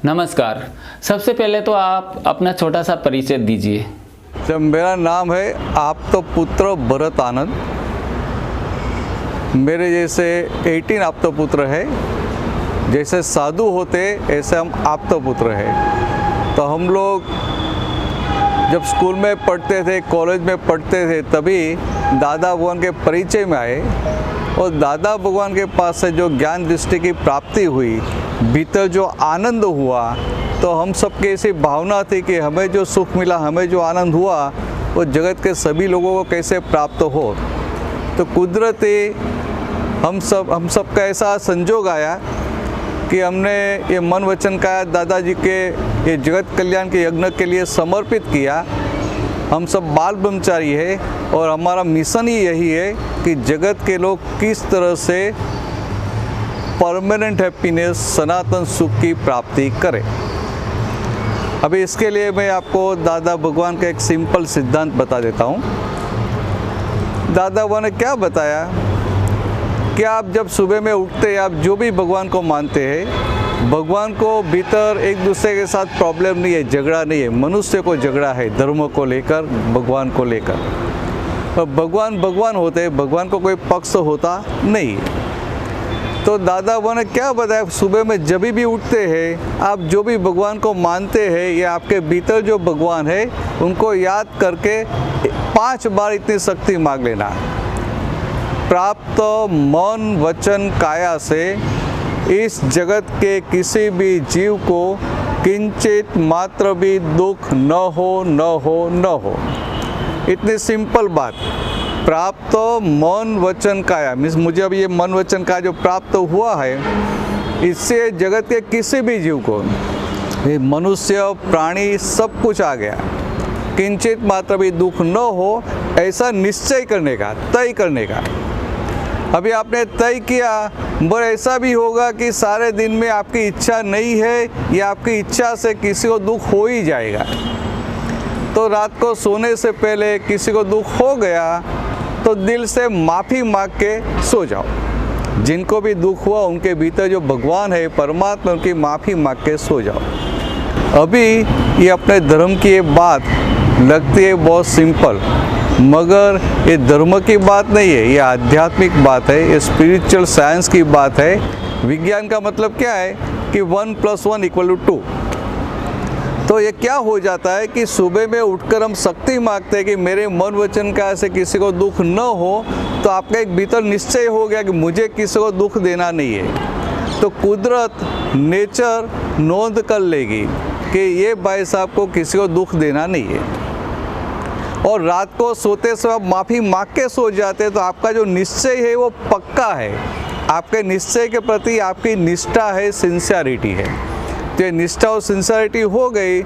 नमस्कार। सबसे पहले तो आप अपना छोटा सा परिचय दीजिए। जब मेरा नाम है आप्तपुत्र भरत आनंद। मेरे जैसे 18 आप्तपुत्र है। जैसे साधु होते ऐसे हम आप्तपुत्र हैं। तो हम लोग जब स्कूल में पढ़ते थे, कॉलेज में पढ़ते थे, तभी दादा भगवान के परिचय में आए और दादा भगवान के पास से जो ज्ञान दृष्टि की प्राप्ति हुई, भीतर जो आनंद हुआ, तो हम सबके ऐसी भावना थी कि हमें जो सुख मिला, हमें जो आनंद हुआ, वो जगत के सभी लोगों को कैसे प्राप्त हो। तो कुदरती हम सब का ऐसा संजोग आया कि हमने ये मन वचन का दादाजी के ये जगत कल्याण के यज्ञ के लिए समर्पित किया। हम सब बाल ब्रह्मचारी है और हमारा मिशन ही यही है कि जगत के लोग किस तरह से परमानेंट हैप्पीनेस, सनातन सुख की प्राप्ति करें। अभी इसके लिए मैं आपको दादा भगवान का एक सिंपल सिद्धांत बता देता हूँ। दादा भगवान ने क्या बताया कि आप जब सुबह में उठते हैं, आप जो भी भगवान को मानते हैं, भगवान को भीतर एक दूसरे के साथ प्रॉब्लम नहीं है, झगड़ा नहीं है। मनुष्य को झगड़ा है धर्म को लेकर, भगवान को लेकर। और भगवान होते हैं, भगवान को कोई पक्ष होता नहीं। तो दादा भगवान ने क्या बताया, सुबह में जब भी उठते हैं, आप जो भी भगवान को मानते हैं या आपके भीतर जो भगवान है, उनको याद करके 5 बार इतनी शक्ति मांग लेना। प्राप्त मन वचन काया से इस जगत के किसी भी जीव को किंचित मात्र भी दुख न हो। इतनी सिंपल बात। प्राप्त मन वचन काया मीन्स मुझे अब ये मन वचन का जो प्राप्त हुआ है, इससे जगत के किसी भी जीव को, ये मनुष्य प्राणी सब कुछ आ गया, किंचित मात्र भी दुख न हो, ऐसा निश्चय करने का, तय करने का। अभी आपने तय किया, पर ऐसा भी होगा कि सारे दिन में आपकी इच्छा नहीं है या आपकी इच्छा से किसी को दुख हो ही जाएगा। तो रात को सोने से पहले किसी को दुख हो गया तो दिल से माफ़ी मांग के सो जाओ। जिनको भी दुख हुआ उनके भीतर जो भगवान है, परमात्मा, उनकी माफ़ी मांग के सो जाओ। अभी ये अपने धर्म की ये बात लगती है बहुत सिंपल, मगर ये धर्म की बात नहीं है, ये आध्यात्मिक बात है, ये स्पिरिचुअल साइंस की बात है। विज्ञान का मतलब क्या है कि 1 + 1 = 2। तो ये क्या हो जाता है कि सुबह में उठकर हम शक्ति मांगते हैं कि मेरे मन वचन का से किसी को दुख न हो, तो आपका एक भीतर निश्चय हो गया कि मुझे किसी को दुख देना नहीं है। तो कुदरत, नेचर नोंद कर लेगी कि ये भाई साहब को किसी को दुख देना नहीं है। और रात को सोते समय माफ़ी मांग के सो जाते हैं, तो आपका जो निश्चय है वो पक्का है। आपके निश्चय के प्रति आपकी निष्ठा है, सिंसियरिटी है। तो ये निष्ठा और सिंसियरिटी हो गई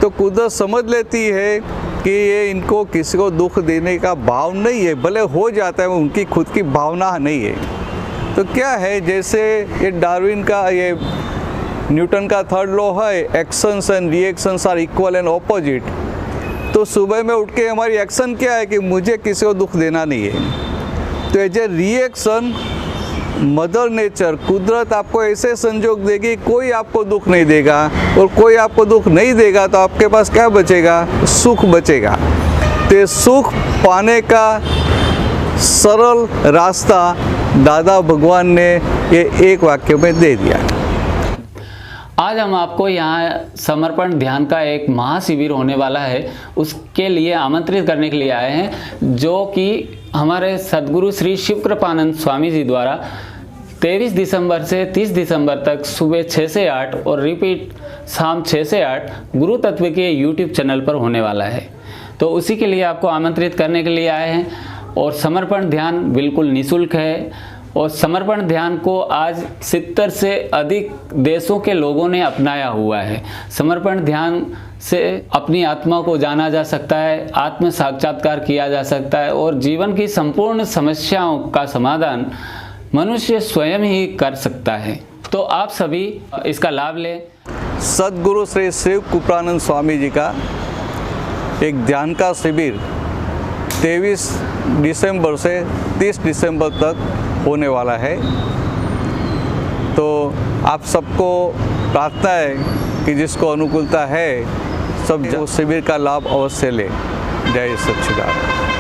तो कुदरत समझ लेती है कि ये इनको किसी को दुख देने का भाव नहीं है, भले हो जाता है, वो उनकी खुद की भावना नहीं है। तो क्या है, जैसे ये डार्विन का, ये न्यूटन का 3rd लॉ है, actions and reactions are equal and opposite. तो सुबह में उठ के हमारी एक्शन क्या है कि मुझे किसी को दुख देना नहीं है। तो as a reaction mother nature, कुदरत आपको ऐसे संजोग देगी, कोई आपको दुख नहीं देगा, और कोई आपको दुख नहीं देगा तो आपके पास क्या बचेगा, सुख बचेगा। तो सुख पाने का सरल रास्ता दादा भगवान ने ये एक वाक्य में दे दिया। आज हम आपको यहाँ समर्पण ध्यान का एक महाशिविर होने वाला है, उसके लिए आमंत्रित करने के लिए आए हैं, जो कि हमारे सद्गुरु श्री शिव कृपानंद स्वामी जी द्वारा 23 दिसंबर से 30 दिसंबर तक सुबह 6 से 8 और रिपीट शाम 6 से 8 गुरु तत्व के YouTube चैनल पर होने वाला है। तो उसी के लिए आपको आमंत्रित करने के लिए आए हैं। और समर्पण ध्यान बिल्कुल निःशुल्क है, और समर्पण ध्यान को आज 70 से अधिक देशों के लोगों ने अपनाया हुआ है। समर्पण ध्यान से अपनी आत्मा को जाना जा सकता है, आत्म साक्षात्कार किया जा सकता है, और जीवन की संपूर्ण समस्याओं का समाधान मनुष्य स्वयं ही कर सकता है। तो आप सभी इसका लाभ लें। सद्गुरु श्री शिव कृपानंद स्वामी जी का एक ध्यान का शिविर 23 दिसंबर से 30 दिसंबर तक होने वाला है। तो आप सबको प्रार्थना है कि जिसको अनुकूलता है सब जो शिविर का लाभ अवश्य ले। जय सच्चिदानंद।